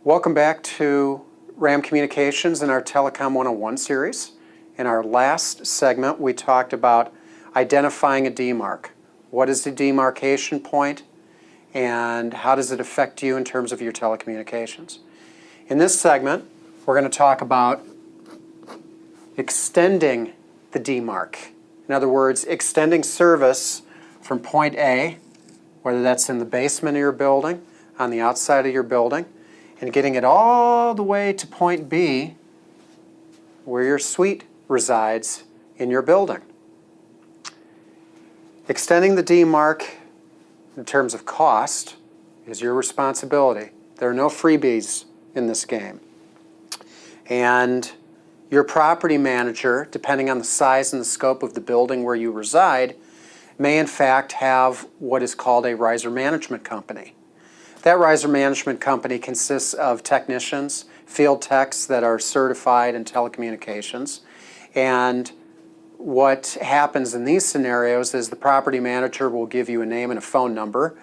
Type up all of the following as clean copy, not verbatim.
Welcome back to RAM Communications in our Telecom 101 series. In our last segment, we talked about identifying a demarc. What is the demarcation point, and how does it affect you in terms of your telecommunications? In this segment, we're going to talk about extending the demarc. In other words, extending service from point A, whether that's in the basement of your building, on the outside of your building, and getting it all the way to point B, where your suite resides in your building. Extending the demarc in terms of cost is your responsibility. There are no freebies in this game. And your property manager, depending on the size and the scope of the building where you reside, may in fact have what is called a riser management company. That riser management company consists of technicians, field techs that are certified in telecommunications. And what happens in these scenarios is the property manager will give you a name and a phone number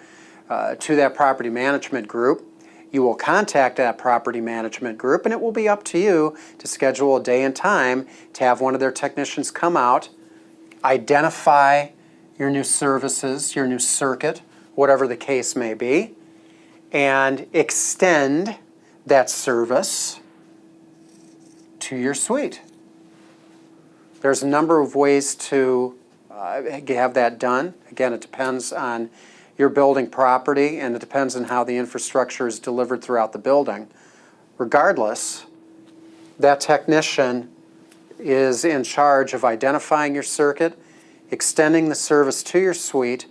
to that property management group. You will contact that property management group, and it will be up to you to schedule a day and time to have one of their technicians come out, identify your new services, your new circuit, whatever the case may be, and extend that service to your suite. There's a number of ways to have that done. Again, it depends on your building property, and it depends on how the infrastructure is delivered throughout the building. Regardless, that technician is in charge of identifying your circuit, extending the service to your suite,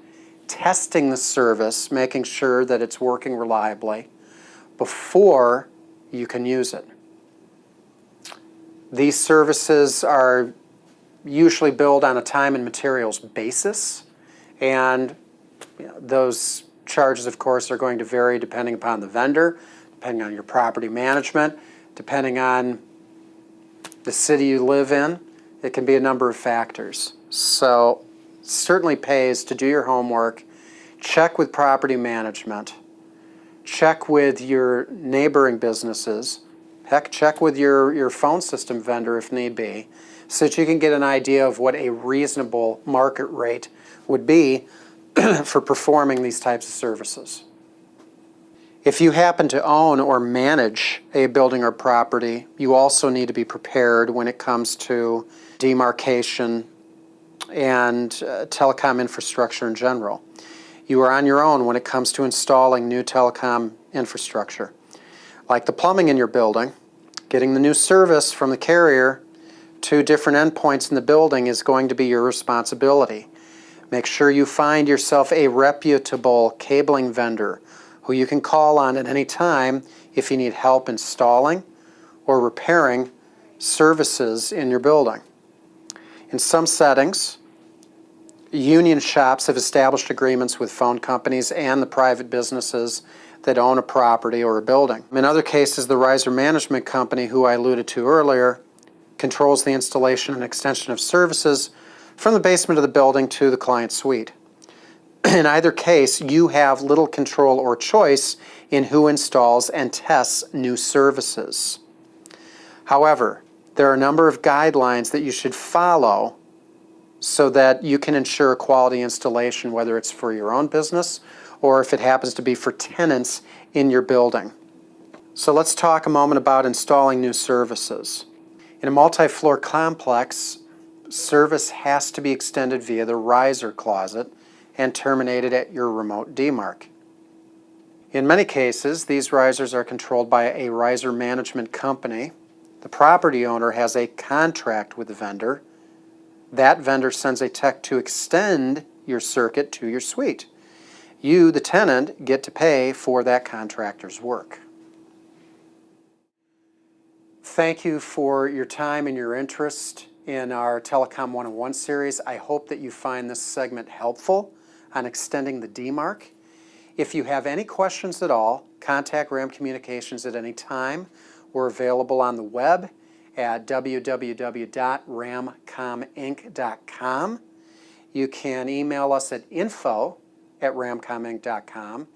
testing the service, making sure that it's working reliably before you can use it. These services are usually billed on a time and materials basis, and those charges, of course, are going to vary depending upon the vendor, depending on your property management, depending on the city you live in. It can be a number of factors. So it certainly pays to do your homework, check with property management, check with your neighboring businesses, heck, check with your phone system vendor if need be, so that you can get an idea of what a reasonable market rate would be for performing these types of services. If you happen to own or manage a building or property, you also need to be prepared when it comes to demarcation and telecom infrastructure in general. You are on your own when it comes to installing new telecom infrastructure. Like the plumbing in your building, getting the new service from the carrier to different endpoints in the building is going to be your responsibility. Make sure you find yourself a reputable cabling vendor who you can call on at any time if you need help installing or repairing services in your building. In some settings, union shops have established agreements with phone companies and the private businesses that own a property or a building. In other cases, the riser management company, who I alluded to earlier, controls the installation and extension of services from the basement of the building to the client suite. In either case, you have little control or choice in who installs and tests new services. However, there are a number of guidelines that you should follow so that you can ensure quality installation, whether it's for your own business or if it happens to be for tenants in your building. So let's talk a moment about installing new services. In a multi-floor complex, service has to be extended via the riser closet and terminated at your remote demarc. In many cases, these risers are controlled by a riser management company. The property owner has a contract with the vendor. That vendor sends a tech to extend your circuit to your suite. You, the tenant, get to pay for that contractor's work. Thank you for your time and your interest in our Telecom 101 series. I hope that you find this segment helpful on extending the demarc. If you have any questions at all, contact RAM Communications at any time. We're available on the web at www.ramcominc.com. You can email us at info@ramcominc.com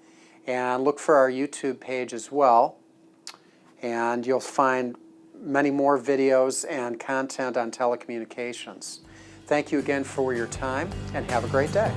and look for our YouTube page as well. and you'll find many more videos and content on telecommunications. Thank you again for your time, and have a great day.